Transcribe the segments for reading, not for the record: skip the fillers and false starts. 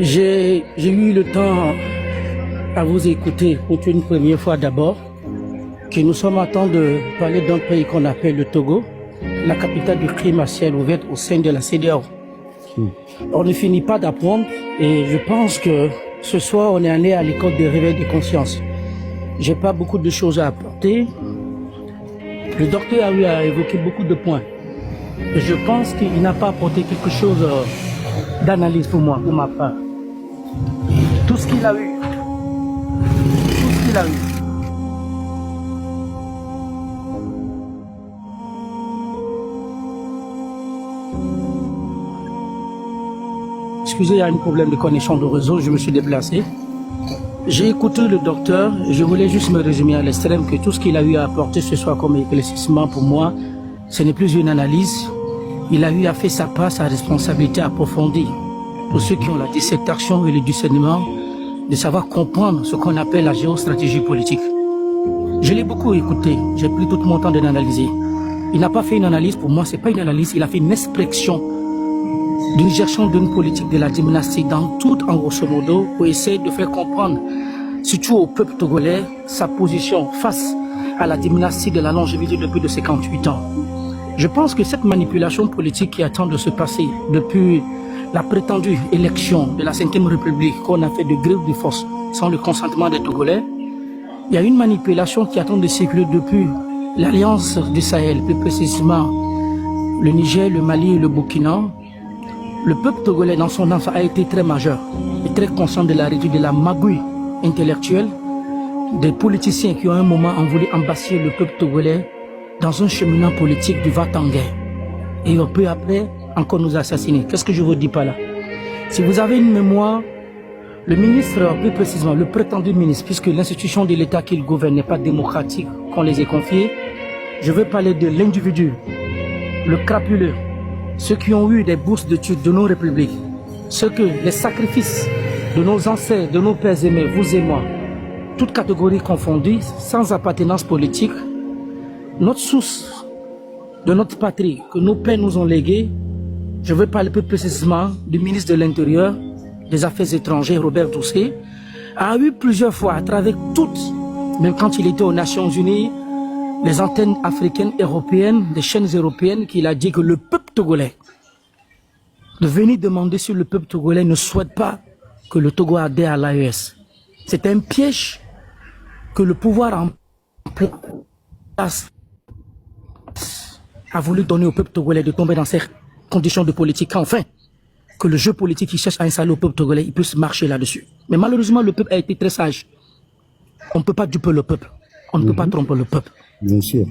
J'ai eu le temps à vous écouter pour une première fois d'abord, que nous sommes en train de parler d'un pays qu'on appelle le Togo, la capitale du crime à ciel ouvert au sein de la CEDEAO. On ne finit pas d'apprendre et je pense que ce soir on est allé à l'école de réveil des consciences. J'ai pas beaucoup de choses à apporter. Le docteur a eu à évoquer beaucoup de points. Et je pense qu'il n'a pas apporté quelque chose d'analyse pour moi, pour ma part. Tout ce qu'il a eu. Excusez, il y a un problème de connexion de réseau, je me suis déplacé. J'ai écouté le docteur, je voulais juste me résumer à l'extrême que tout ce qu'il a eu à apporter ce soir comme éclaircissement pour moi, ce n'est plus une analyse. Il a eu à faire sa part, sa responsabilité approfondie. Pour ceux qui ont la dissertation et le discernement, de savoir comprendre ce qu'on appelle la géostratégie politique. Je l'ai beaucoup écouté, j'ai pris tout mon temps de l'analyser. Il n'a pas fait une analyse, pour moi, c'est pas une analyse, il a fait une expression d'une gestion d'une politique de la dynastie dans tout, en grosso modo, pour essayer de faire comprendre, surtout au peuple togolais, sa position face à la dynastie de la longévité depuis de 58 ans. Je pense que cette manipulation politique qui attend de se passer depuis la prétendue élection de la 5e République qu'on a fait de gré de force sans le consentement des Togolais, il y a une manipulation qui attend de circuler depuis l'Alliance du Sahel, plus précisément le Niger, le Mali et le Burkina. Le peuple togolais dans son enfant a été très majeur et très conscient de la réduction de la magouille intellectuelle des politiciens qui ont un moment ont voulu embasser le peuple togolais dans un cheminement politique du va-t-en-guerre. Et peu après, encore nous assassiner. Qu'est-ce que je vous dis par là? Si vous avez une mémoire, le ministre, plus précisément le prétendu ministre, puisque l'institution de l'État qu'il gouverne n'est pas démocratique, qu'on les ait confiés, je veux parler de l'individu, le crapuleux, ceux qui ont eu des bourses d'études de nos républiques, ceux que les sacrifices de nos ancêtres, de nos pères aimés, vous et moi, toutes catégories confondues, sans appartenance politique, notre source de notre patrie que nos pères nous ont léguée. Je veux parler plus précisément du ministre de l'Intérieur, des Affaires étrangères, Robert Doucet, a eu plusieurs fois, à travers toutes, même quand il était aux Nations Unies, les antennes africaines, européennes, des chaînes européennes, qu'il a dit que le peuple togolais, de venir demander si le peuple togolais ne souhaite pas que le Togo adhère à l'AES. C'est un piège que le pouvoir en place a voulu donner au peuple togolais de tomber dans ces conditions de politique, enfin, que le jeu politique qui cherche à installer au peuple togolais, il puisse marcher là-dessus. Mais malheureusement, le peuple a été très sage. On ne peut pas duper le peuple. On ne peut pas tromper le peuple. Bien sûr.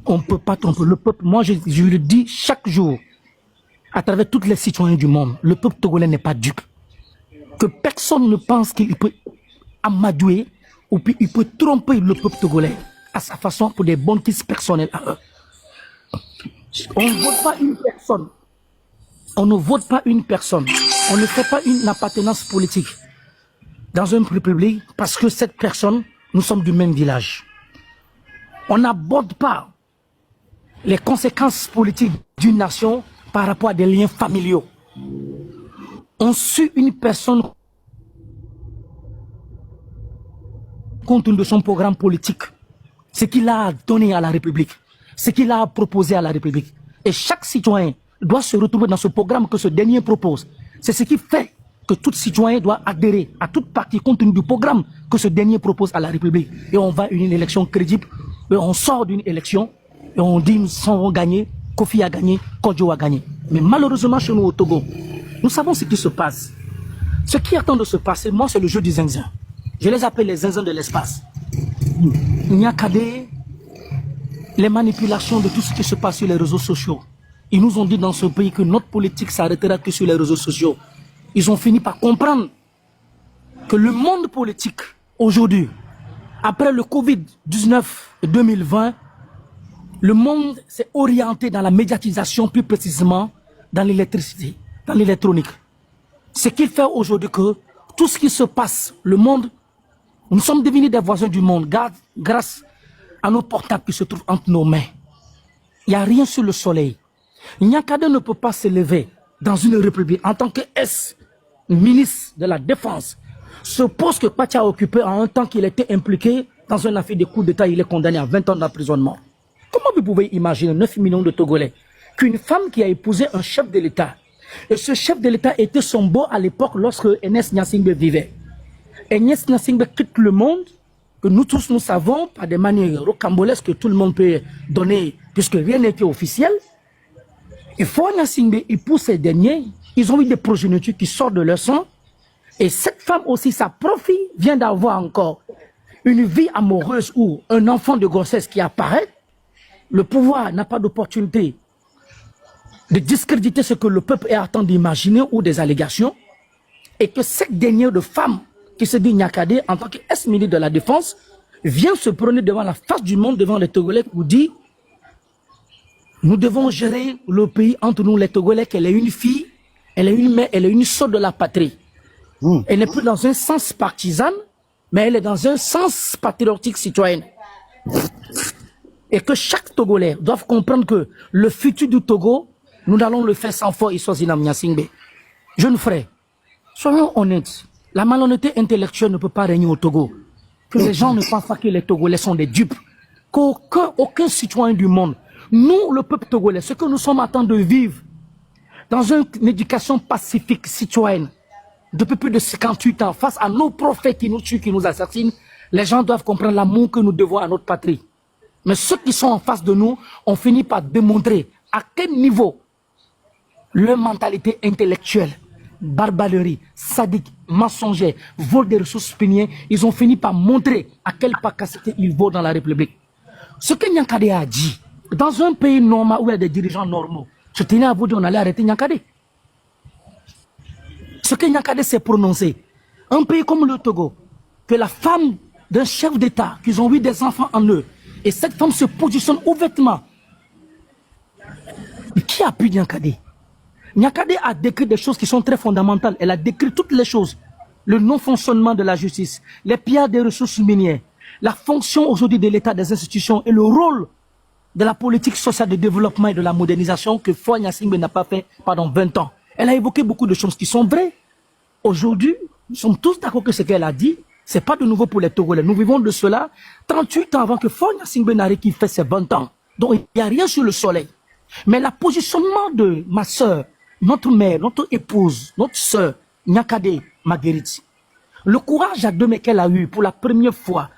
On ne peut pas tromper le peuple. Moi, je le dis chaque jour, à travers tous les citoyens du monde, le peuple togolais n'est pas dupe. Que personne ne pense qu'il peut amadouer ou puis il peut tromper le peuple togolais à sa façon pour des bons titres personnels à eux. On ne vote pas une personne. On ne vote pas une personne. On ne fait pas une appartenance politique dans une république parce que cette personne, nous sommes du même village. On n'aborde pas les conséquences politiques d'une nation par rapport à des liens familiaux. On suit une personne compte de son programme politique, ce qu'il a donné à la République, ce qu'il a proposé à la République. Et chaque citoyen doit se retrouver dans ce programme que ce dernier propose. C'est ce qui fait que tout citoyen doit adhérer à toute partie compte tenu du programme que ce dernier propose à la République. Et on va à une élection crédible, et on sort d'une élection, et on dit nous avons gagné, Kofi a gagné, Kodjo a gagné. Mais malheureusement chez nous au Togo, nous savons ce qui se passe. Ce qui attend de se passer, moi c'est le jeu du zinzin. Je les appelle les zinzins de l'espace. Il n'y a qu'à les manipulations de tout ce qui se passe sur les réseaux sociaux. Ils nous ont dit dans ce pays que notre politique s'arrêtera que sur les réseaux sociaux. Ils ont fini par comprendre que le monde politique, aujourd'hui, après le Covid-19 2020, le monde s'est orienté dans la médiatisation, plus précisément dans l'électricité, dans l'électronique. Ce qui fait aujourd'hui que tout ce qui se passe, le monde, nous sommes devenus des voisins du monde grâce à nos portables qui se trouvent entre nos mains. Il n'y a rien sur le soleil. Niakade ne peut pas se lever dans une république en tant que S ministre de la Défense, ce poste que Pacha a occupé en un temps qu'il était impliqué dans une affaire de coup d'État, il est condamné à 20 ans d'emprisonnement. Comment vous pouvez imaginer 9 millions de Togolais qu'une femme qui a épousé un chef de l'État, et ce chef de l'État était son beau à l'époque lorsque Ernest Gnassingbé vivait. Ernest Gnassingbé quitte le monde, que nous tous nous savons, par des manières rocambolesques que tout le monde peut donner, puisque rien n'était officiel. Et Faure Gnassingbé épouse ces derniers, ils ont eu des progénitures qui sortent de leur sang. Et cette femme aussi, sa profit, vient d'avoir encore une vie amoureuse ou un enfant de grossesse qui apparaît. Le pouvoir n'a pas d'opportunité de discréditer ce que le peuple est en train d'imaginer ou des allégations. Et que cette dernière de femme qui se dit Niakade, en tant qu'ex-ministre de la Défense, vient se prôner devant la face du monde, devant les Togolais, pour dire nous devons gérer le pays entre nous, les Togolais, qu'elle est une fille, elle est une mère, elle est une sœur de la patrie. Elle n'est plus dans un sens partisan, mais elle est dans un sens patriotique citoyen. Et que chaque Togolais doit comprendre que le futur du Togo, nous allons le faire sans Faure Issozinam Gnassingbé. Jeunes frères, soyons honnêtes. La malhonnêteté intellectuelle ne peut pas régner au Togo. Que les gens ne pensent pas que les Togolais sont des dupes. Qu'aucun citoyen du monde, nous, le peuple togolais, ce que nous sommes en train de vivre dans une éducation pacifique, citoyenne, depuis plus de 58 ans, face à nos prophètes qui nous tuent, qui nous assassinent, les gens doivent comprendre l'amour que nous devons à notre patrie. Mais ceux qui sont en face de nous ont fini par démontrer à quel niveau leur mentalité intellectuelle, barbarie, sadique, mensongère, vol des ressources pénières, ils ont fini par montrer à quelle capacité ils vaut dans la République. Ce que Niakade a dit, dans un pays normal où il y a des dirigeants normaux, je tenais à vous dire, on allait arrêter Niakade. Ce que Niakade s'est prononcé, un pays comme le Togo, que la femme d'un chef d'État, qu'ils ont eu des enfants en eux, et cette femme se positionne ouvertement. Mais qui appuie Niakade? Niakade a décrit des choses qui sont très fondamentales. Elle a décrit toutes les choses. Le non-fonctionnement de la justice, les pillards des ressources minières, la fonction aujourd'hui de l'État, des institutions et le rôle de la politique sociale de développement et de la modernisation que Faure Gnassingbé n'a pas fait pendant 20 ans. Elle a évoqué beaucoup de choses qui sont vraies. Aujourd'hui, nous sommes tous d'accord que ce qu'elle a dit, ce n'est pas de nouveau pour les Togolais. Nous vivons de cela 38 ans avant que Faure Gnassingbé n'arrive qui fait ses 20 ans. Donc il n'y a rien sur le soleil. Mais le positionnement de ma soeur, notre mère, notre épouse, notre soeur, Niakade Marguerite, le courage à deux mais qu'elle a eu pour la première fois,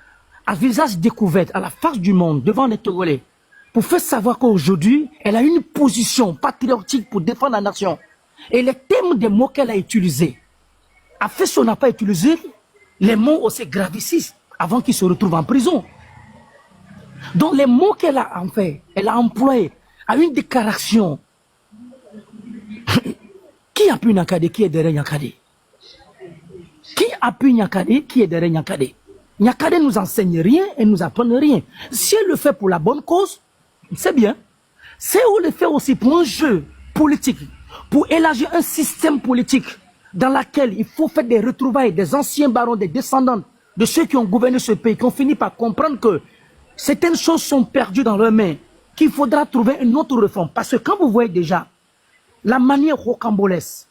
à visage découvert, à la face du monde, devant les Togolais, pour faire savoir qu'aujourd'hui, elle a une position patriotique pour défendre la nation. Et les thèmes des mots qu'elle a utilisés, a fait si on n'a pas utilisé les mots aussi gravissimes avant qu'il se retrouve en prison. Donc les mots qu'elle a en fait, elle a employé à une déclaration. Qui appuie Niakade, qui est derrière Niakade? Qui appuie Niakade, qui est derrière Niakade? Niakade nous enseigne rien et nous apprend rien. Si elle le fait pour la bonne cause, c'est bien. Si elle le fait aussi pour un jeu politique, pour élargir un système politique dans lequel il faut faire des retrouvailles des anciens barons, des descendants de ceux qui ont gouverné ce pays, qui ont fini par comprendre que certaines choses sont perdues dans leurs mains, qu'il faudra trouver une autre réforme. Parce que quand vous voyez déjà la manière rocambolesque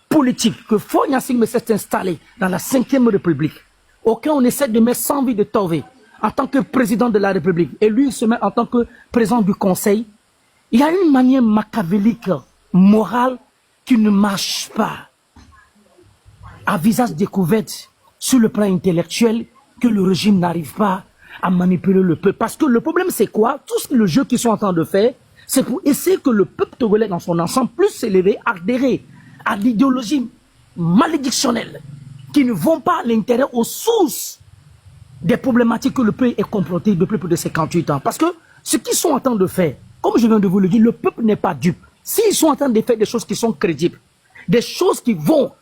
politique que Faure Gnassingbé s'est installé dans la 5e République, auquel on essaie de mettre sans vie de Tové en tant que président de la République, et lui il se met en tant que président du Conseil, il y a une manière machiavélique, morale, qui ne marche pas. À visage découvert, sur le plan intellectuel, que le régime n'arrive pas à manipuler le peuple. Parce que le problème c'est quoi? Tout le jeu qu'ils sont en train de faire, c'est pour essayer que le peuple togolais dans son ensemble puisse s'élever, adhérer à l'idéologie malédictionnelle, qui ne vont pas à l'intérieur aux sources des problématiques que le pays est confronté depuis plus de 58 ans. Parce que ce qu'ils sont en train de faire, comme je viens de vous le dire, le peuple n'est pas dupe. S'ils sont en train de faire des choses qui sont crédibles, des choses qui vont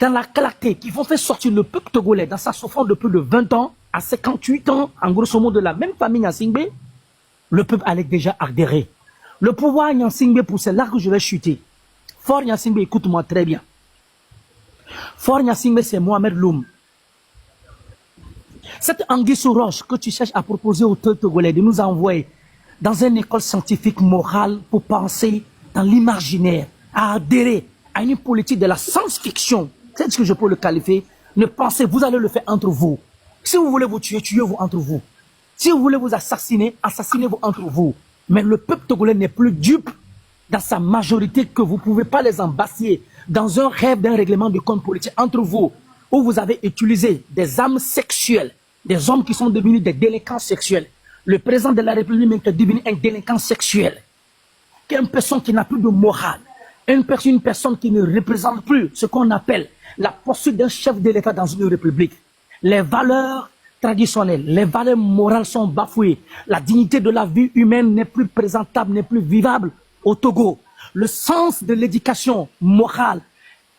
dans la clarté, qui vont faire sortir le peuple togolais dans sa souffrance de plus de 20 ans, à 58 ans, en grosso modo de la même famille Gnassingbé, le peuple allait déjà adhérer. Le pouvoir Gnassingbé, pour c'est là que je vais chuter. Faure Gnassingbé, écoute-moi très bien. Faure Gnassingbé, c'est Mohamed Loum. Cette anguille sous roche que tu cherches à proposer aux Togolais de nous envoyer dans une école scientifique morale pour penser dans l'imaginaire, à adhérer à une politique de la science-fiction C'est ce que je peux le qualifier. Ne pensez, vous allez le faire entre vous. Si vous voulez vous tuer, tuez-vous entre vous. Si vous voulez vous assassiner, assassinez-vous entre vous. Mais le peuple togolais n'est plus dupe dans sa majorité que vous ne pouvez pas les embasser dans un rêve d'un règlement de compte politique entre vous, où vous avez utilisé des âmes sexuelles, des hommes qui sont devenus des délinquants sexuels. Le président de la République est devenu un délinquant sexuel. Une personne qui n'a plus de morale. Une personne qui ne représente plus ce qu'on appelle la poursuite d'un chef de l'État dans une république. Les valeurs traditionnelles, les valeurs morales sont bafouées. La dignité de la vie humaine n'est plus présentable, n'est plus vivable au Togo. Le sens de l'éducation morale,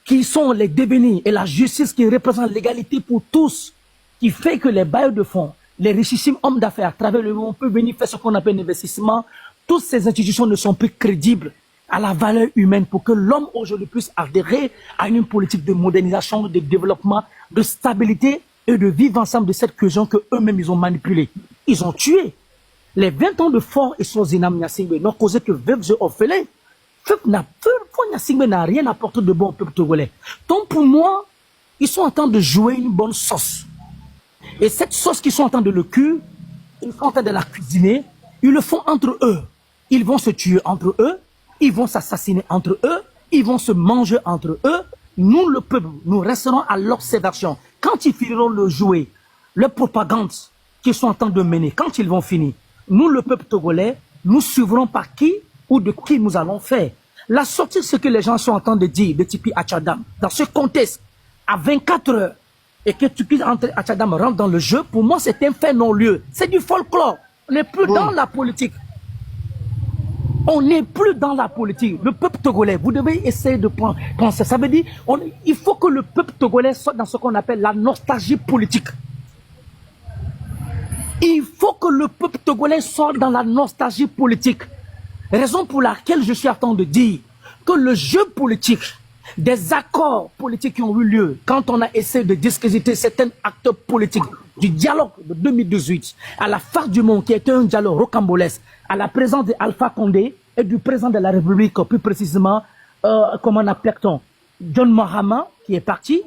qui sont les devenirs, et la justice qui représente l'égalité pour tous, qui fait que les bailleurs de fonds, les richissimes hommes d'affaires à travers le monde peuvent venir faire ce qu'on appelle un investissement. Toutes ces institutions ne sont plus crédibles à la valeur humaine pour que l'homme aujourd'hui puisse adhérer à une politique de modernisation, de développement, de stabilité et de vivre ensemble de cette cohésion que eux-mêmes ils ont manipulée. Ils ont tué. Les 20 ans de Faure et Sozinam Nyasingbe n'ont causé que veuves et orphelins. Faure Nyasingbe n'a rien apporté de bon au peuple togolais. Donc pour moi, ils sont en train de jouer une bonne sauce. Et cette sauce qu'ils sont en train de le cuire, ils sont en train de la cuisiner, ils le font entre eux. Ils vont se tuer entre eux, ils vont s'assassiner entre eux, ils vont se manger entre eux. Nous, le peuple, nous resterons à l'observation. Quand ils finiront de jouer, leur propagande qu'ils sont en train de mener, quand ils vont finir, nous, le peuple togolais, nous suivrons par qui ou de qui nous allons faire. La sortie de ce que les gens sont en train de dire de Tipi Achadam, dans ce contexte, à 24 heures, et que Tipi Achadam rentre dans le jeu, pour moi, c'est un fait non-lieu. C'est du folklore. On n'est plus dans la politique. On n'est plus dans la politique. Le peuple togolais, vous devez essayer de penser. Ça veut dire, il faut que le peuple togolais soit dans ce qu'on appelle la nostalgie politique. Il faut que le peuple togolais soit dans la nostalgie politique. Raison pour laquelle je suis en train de dire que le jeu politique, des accords politiques qui ont eu lieu, quand on a essayé de discréditer certains acteurs politiques, du dialogue de 2018 à la face du monde qui était un dialogue rocambolesque, à la présence d'Alpha Condé et du président de la République, plus précisément, comment on appelle-t-on, John Mahama, qui est parti.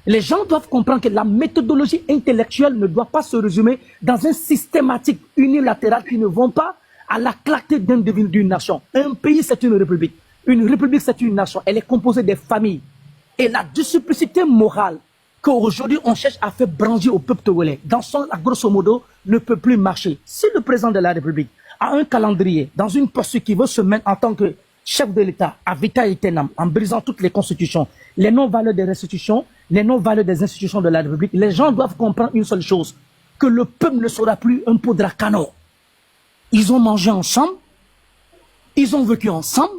Les gens doivent comprendre que la méthodologie intellectuelle ne doit pas se résumer dans un systématique unilatéral qui ne vont pas à la clarté d'un devenu d'une nation. Un pays, c'est une république. Une république, c'est une nation. Elle est composée des familles. Et la duplicité morale qu'aujourd'hui on cherche à faire brandir au peuple togolais, dans son, grosso modo, ne peut plus marcher. Si le président de la République a un calendrier, dans une poursuite qui veut se mettre en tant que chef de l'État, à vita aeternam, en brisant toutes les constitutions, les non-valeurs des restitutions, les non-valeurs des institutions de la République, les gens doivent comprendre une seule chose, que le peuple ne sera plus un pot de racano. Ils ont mangé ensemble, ils ont vécu ensemble,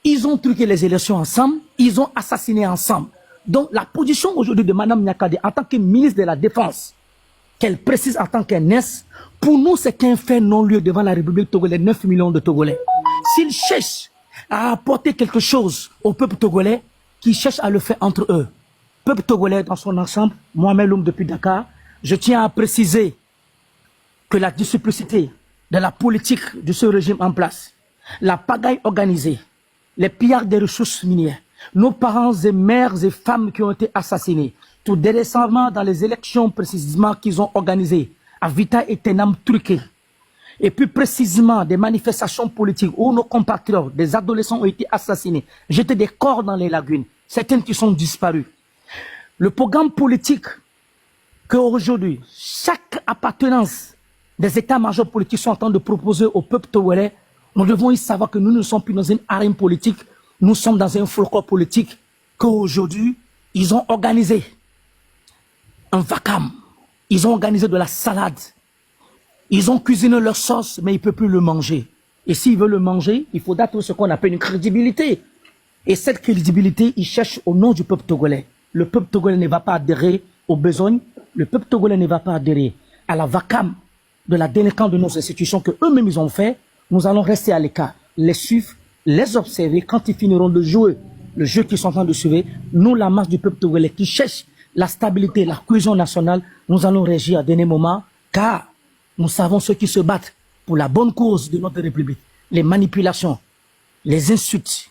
ils ont truqué les élections ensemble, ils ont assassiné ensemble. Donc la position aujourd'hui de Mme Nyakade en tant que ministre de la Défense, qu'elle précise en tant qu'NS, pour nous c'est un fait non-lieu devant la République togolaise, 9 millions de Togolais. S'ils cherchent à apporter quelque chose au peuple togolais, qu'ils cherchent à le faire entre eux. Peuple togolais dans son ensemble, moi-même l'homme depuis Dakar, je tiens à préciser que la duplicité de la politique de ce régime en place, la pagaille organisée, les pillards des ressources minières, nos parents et mères et femmes qui ont été assassinés, tout récemment dans les élections précisément qu'ils ont organisées, à vita aeternam truqué, et plus précisément des manifestations politiques où nos compatriotes, des adolescents ont été assassinés, jetés des corps dans les lagunes, certaines qui sont disparues. Le programme politique qu'aujourd'hui, chaque appartenance des états-majors politiques sont en train de proposer au peuple togolais, nous devons y savoir que nous ne sommes plus dans une arène politique, nous sommes dans un folklore politique, qu'aujourd'hui, ils ont organisé un vacarme, ils ont organisé de la salade, ils ont cuisiné leur sauce, mais ils ne peuvent plus le manger. Et s'ils veulent le manger, il faudra trouver ce qu'on appelle une crédibilité. Et cette crédibilité, ils cherchent au nom du peuple togolais. Le peuple togolais ne va pas adhérer aux besoins, le peuple togolais ne va pas adhérer à la vacarme de la délinquance de nos institutions que eux-mêmes ils ont fait. Nous allons rester à l'écart, les suivre, les observer quand ils finiront de jouer le jeu qu'ils sont en train de suivre. Nous, la masse du peuple togolais qui cherche la stabilité, la cohésion nationale, nous allons réagir à dernier moment, car nous savons ceux qui se battent pour la bonne cause de notre République. Les manipulations, les insultes,